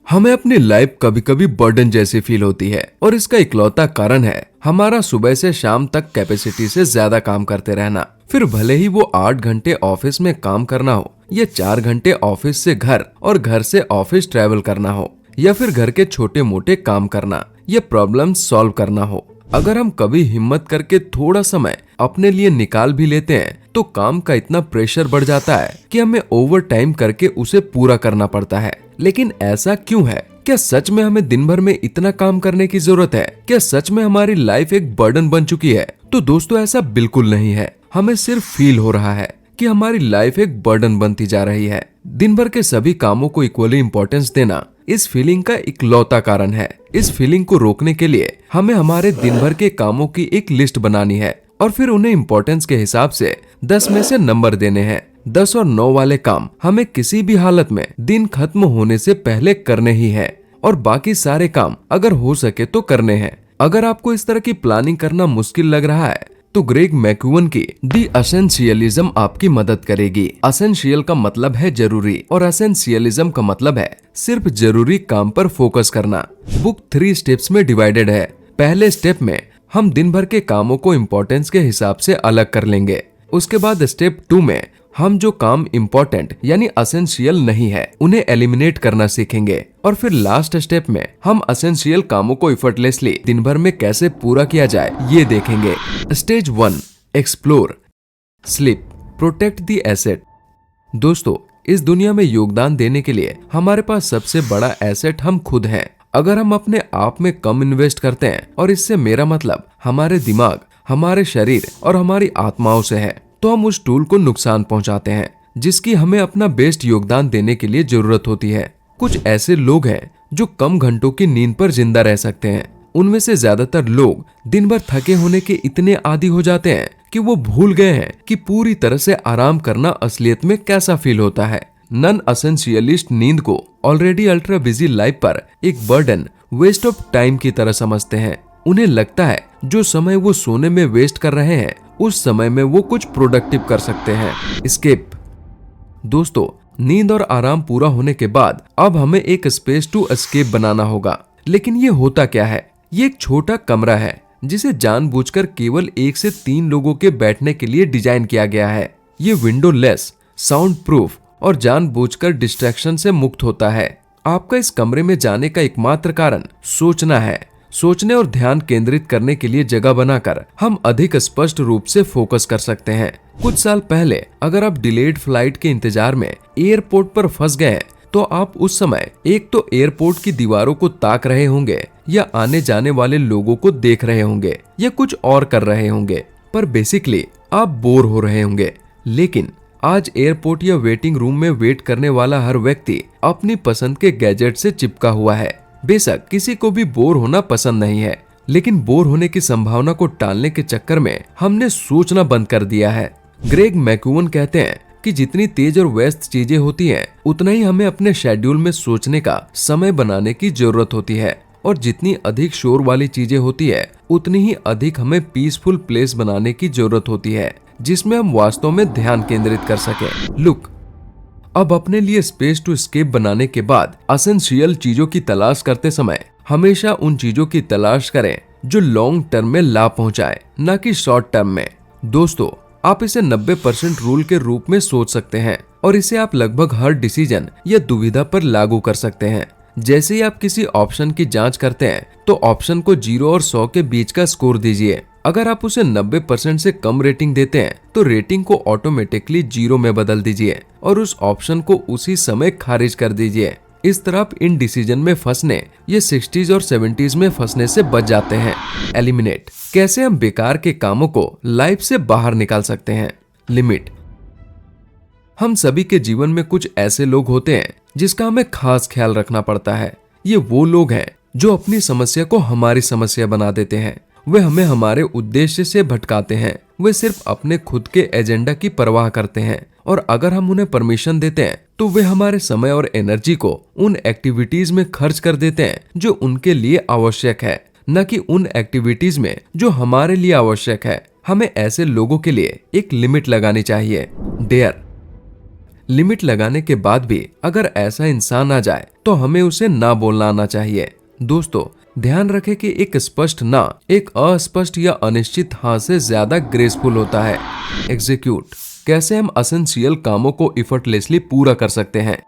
हमें अपनी लाइफ कभी कभी बर्डन जैसी फील होती है और इसका इकलौता कारण है हमारा सुबह से शाम तक कैपेसिटी से ज्यादा काम करते रहना। फिर भले ही वो 8 घंटे ऑफिस में काम करना हो या 4 घंटे ऑफिस से घर और घर से ऑफिस ट्रैवल करना हो या फिर घर के छोटे मोटे काम करना या प्रॉब्लम सॉल्व करना हो। अगर हम कभी हिम्मत करके थोड़ा समय अपने लिए निकाल भी लेते हैं तो काम का इतना प्रेशर बढ़ जाता है कि हमें ओवर टाइम करके उसे पूरा करना पड़ता है। लेकिन ऐसा क्यों है? क्या सच में हमें दिन भर में इतना काम करने की जरूरत है? क्या सच में हमारी लाइफ एक बर्डन बन चुकी है? तो दोस्तों ऐसा बिल्कुल नहीं है। हमें सिर्फ फील हो रहा है कि हमारी लाइफ एक बर्डन बनती जा रही है। दिन भर के सभी कामों को इक्वली इंपॉर्टेंस देना इस फीलिंग का इकलौता कारण है। इस फीलिंग को रोकने के लिए हमें हमारे दिन भर के कामों की एक लिस्ट बनानी है और फिर उन्हें इम्पोर्टेंस के हिसाब से 10 में से नंबर देने हैं। 10 और 9 वाले काम हमें किसी भी हालत में दिन खत्म होने से पहले करने ही है और बाकी सारे काम अगर हो सके तो करने हैं। अगर आपको इस तरह की प्लानिंग करना मुश्किल लग रहा है तो ग्रेग मैक्यूअन की दी एसेंशियलिज्म आपकी मदद करेगी। एसेंशियल का मतलब है जरूरी और एसेंशियलिज्म का मतलब है सिर्फ जरूरी काम पर फोकस करना। बुक 3 स्टेप्स में डिवाइडेड है। पहले स्टेप में हम दिन भर के कामों को इम्पोर्टेंस के हिसाब से अलग कर लेंगे। उसके बाद स्टेप 2 में हम जो काम इम्पोर्टेंट यानी एसेंशियल नहीं है उन्हें एलिमिनेट करना सीखेंगे और फिर लास्ट स्टेप में हम एसेंशियल कामों को इफर्टलेसली दिन भर में कैसे पूरा किया जाए ये देखेंगे। Stage 1 explore, sleep, protect the asset. दोस्तों इस दुनिया में योगदान देने के लिए हमारे पास सबसे बड़ा एसेट हम खुद हैं। अगर हम अपने आप में कम इन्वेस्ट करते हैं और इससे मेरा मतलब हमारे दिमाग, हमारे शरीर और हमारी आत्माओं से है तो हम उस टूल को नुकसान पहुंचाते हैं जिसकी हमें अपना बेस्ट योगदान देने के लिए जरूरत होती है। कुछ ऐसे लोग हैं जो कम घंटों की नींद पर जिंदा रह सकते हैं। उनमें से ज्यादातर लोग दिन भर थके होने के इतने आदी हो जाते हैं कि वो भूल गए हैं कि पूरी तरह से आराम करना असलियत में कैसा फील होता है। नॉन एसेंशियलिस्ट नींद को ऑलरेडी अल्ट्रा बिजी लाइफ पर एक बर्डन, वेस्ट ऑफ टाइम की तरह समझते हैं। उन्हें लगता है जो समय वो सोने में वेस्ट कर रहे हैं उस समय में वो कुछ प्रोडक्टिव कर सकते हैं। एस्केप। दोस्तों नींद और आराम पूरा होने के बाद अब हमें एक स्पेस टू एस्केप बनाना होगा। लेकिन ये होता क्या है? ये एक छोटा कमरा है जिसे जानबूझकर केवल 1 से 3 लोगों के बैठने के लिए डिजाइन किया गया है। ये विंडो लेस, साउंड प्रूफ और जानबूझकर डिस्ट्रैक्शन से मुक्त होता है। आपका इस कमरे में जाने का एकमात्र कारण सोचना है। सोचने और ध्यान केंद्रित करने के लिए जगह बनाकर हम अधिक स्पष्ट रूप से फोकस कर सकते हैं। कुछ साल पहले अगर आप डिलेड फ्लाइट के इंतजार में एयरपोर्ट पर फंस गए तो आप उस समय एक तो एयरपोर्ट की दीवारों को ताक रहे होंगे या आने जाने वाले लोगों को देख रहे होंगे या कुछ और कर रहे होंगे, पर बेसिकली आप बोर हो रहे होंगे। लेकिन आज एयरपोर्ट या वेटिंग रूम में वेट करने वाला हर व्यक्ति अपनी पसंद के गैजेट से चिपका हुआ है। बेशक किसी को भी बोर होना पसंद नहीं है, लेकिन बोर होने की संभावना को टालने के चक्कर में हमने सोचना बंद कर दिया है। ग्रेग मैक्यूअन कहते हैं कि जितनी तेज और व्यस्त चीजें होती हैं, उतना ही हमें अपने शेड्यूल में सोचने का समय बनाने की जरूरत होती है और जितनी अधिक शोर वाली चीजें होती है उतनी ही अधिक हमें पीसफुल प्लेस बनाने की जरूरत होती है जिसमें हम वास्तव में ध्यान केंद्रित कर सके। लुक, अब अपने लिए स्पेस टू एस्केप बनाने के बाद एसेंशियल चीजों की तलाश करते समय हमेशा उन चीजों की तलाश करें जो लॉन्ग टर्म में लाभ पहुंचाए, न कि शॉर्ट टर्म में। दोस्तों आप इसे 90% रूल के रूप में सोच सकते हैं और इसे आप लगभग हर डिसीजन या दुविधा पर लागू कर सकते हैं। जैसे ही आप किसी ऑप्शन की जांच करते हैं तो ऑप्शन को 0 और 100 के बीच का स्कोर दीजिए। अगर आप उसे 90% से कम रेटिंग देते हैं तो रेटिंग को ऑटोमेटिकली 0 में बदल दीजिए और उस ऑप्शन को उसी समय खारिज कर दीजिए। इस तरह आप इन डिसीजन में फंसने या 60s और 70s में फंसने से बच जाते हैं। एलिमिनेट, कैसे हम बेकार के कामों को लाइफ से बाहर निकाल सकते हैं। लिमिट, हम सभी के जीवन में कुछ ऐसे लोग होते हैं जिसका हमें खास ख्याल रखना पड़ता है। ये वो लोग हैं जो अपनी समस्या को हमारी समस्या बना देते हैं। वे हमें हमारे उद्देश्य से भटकाते हैं। वे सिर्फ अपने खुद के एजेंडा की परवाह करते हैं और अगर हम उन्हें परमिशन देते हैं तो वे हमारे समय और एनर्जी को उन एक्टिविटीज में खर्च कर देते हैं जो उनके लिए आवश्यक है, न कि उन एक्टिविटीज में जो हमारे लिए आवश्यक है। हमें ऐसे लोगों के लिए एक लिमिट लगानी चाहिए। डेयर, लिमिट लगाने के बाद भी अगर ऐसा इंसान आ जाए तो हमें उसे ना बोलना आना चाहिए। दोस्तों, ध्यान रखें कि एक स्पष्ट ना एक अस्पष्ट या अनिश्चित हाँ से ज्यादा ग्रेसफुल होता है। एग्जीक्यूट, कैसे हम एसेंशियल कामों को इफर्टलेसली पूरा कर सकते हैं।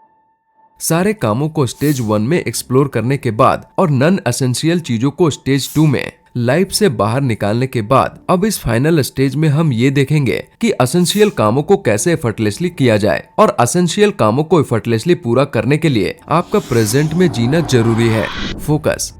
सारे कामों को स्टेज 1 में एक्सप्लोर करने के बाद और नॉन एसेंशियल चीजों को स्टेज 2 में लाइफ से बाहर निकालने के बाद अब इस फाइनल स्टेज में हम ये देखेंगे कि एसेंशियल कामों को कैसे एफर्टलेसली किया जाए। और एसेंशियल कामों को एफर्टलेसली पूरा करने के लिए आपका प्रेजेंट में जीना जरूरी है। फोकस।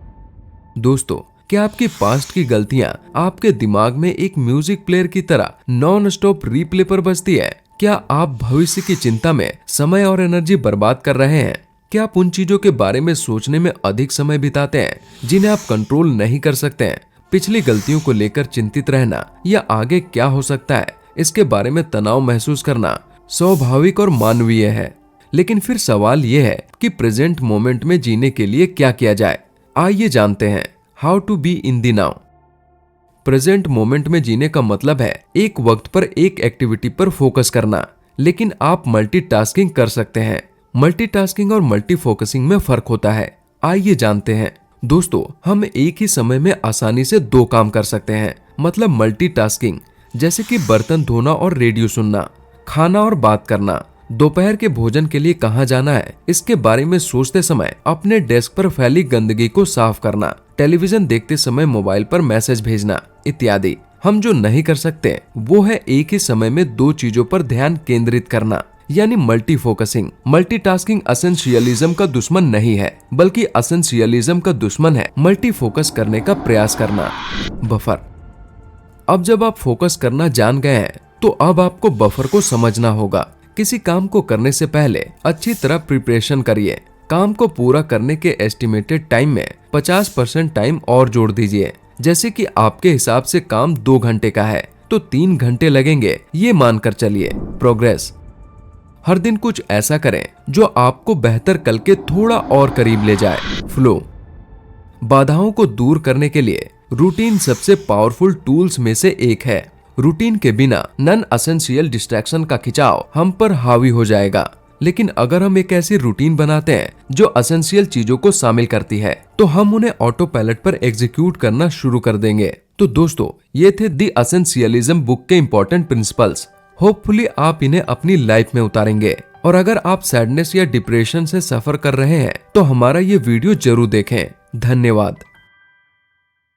दोस्तों, क्या आपकी पास्ट की गलतियां आपके दिमाग में एक म्यूजिक प्लेयर की तरह नॉन स्टॉप रीप्ले पर बजती है? क्या आप भविष्य की चिंता में समय और एनर्जी बर्बाद कर रहे हैं? क्या आप उन चीजों के बारे में सोचने में अधिक समय बिताते हैं जिन्हें आप कंट्रोल नहीं कर सकते हैं? पिछली गलतियों को लेकर चिंतित रहना या आगे क्या हो सकता है इसके बारे में तनाव महसूस करना स्वाभाविक और मानवीय है। लेकिन फिर सवाल यह है कि प्रेजेंट मोमेंट में जीने के लिए क्या किया जाए। आइए जानते हैं how to be in the now. Present moment में जीने का मतलब है एक वक्त पर एक एक्टिविटी पर फोकस करना, लेकिन आप मल्टीटास्किंग कर सकते हैं। मल्टीटास्किंग और मल्टीफोकसिंग में फर्क होता है। आइए जानते हैं। दोस्तों, हम एक ही समय में आसानी से 2 काम कर सकते हैं, मतलब मल्टीटास्किंग, जैसे कि बर्तन धोना और रेडियो सुनना, खाना और बात करना, दोपहर के भोजन के लिए कहाँ जाना है इसके बारे में सोचते समय अपने डेस्क पर फैली गंदगी को साफ करना, टेलीविजन देखते समय मोबाइल पर मैसेज भेजना इत्यादि। हम जो नहीं कर सकते वो है एक ही समय में 2 चीजों पर ध्यान केंद्रित करना, यानी मल्टी फोकसिंग। मल्टीटास्किंग एसेंशियलिज्म का दुश्मन नहीं है, बल्कि एसेंशियलिज्म का दुश्मन है मल्टी फोकस करने का प्रयास करना। बफर। अब जब आप फोकस करना जान गए हैं तो अब आपको बफर को समझना होगा। किसी काम को करने से पहले अच्छी तरह प्रिपरेशन करिए। काम को पूरा करने के एस्टिमेटेड टाइम में 50% टाइम और जोड़ दीजिए। जैसे कि आपके हिसाब से काम 2 घंटे का है तो 3 घंटे लगेंगे, ये मानकर चलिए। प्रोग्रेस। हर दिन कुछ ऐसा करें जो आपको बेहतर कल के थोड़ा और करीब ले जाए। फ्लो। बाधाओं को दूर करने के लिए रूटीन सबसे पावरफुल टूल्स में से एक है। रूटीन के बिना नॉन एसेंशियल डिस्ट्रैक्शन का खिंचाव हम पर हावी हो जाएगा। लेकिन अगर हम एक ऐसी रूटीन बनाते हैं जो एसेंशियल चीजों को शामिल करती है तो हम उन्हें ऑटो पायलट पर एग्जीक्यूट करना शुरू कर देंगे। तो दोस्तों, ये थे द एसेंशियलिज्म बुक के इंपॉर्टेंट प्रिंसिपल्स। होपफुली आप इन्हें अपनी लाइफ में उतारेंगे। और अगर आप सैडनेस या डिप्रेशन से सफर कर रहे हैं तो हमारा ये वीडियो जरूर देखें। धन्यवाद।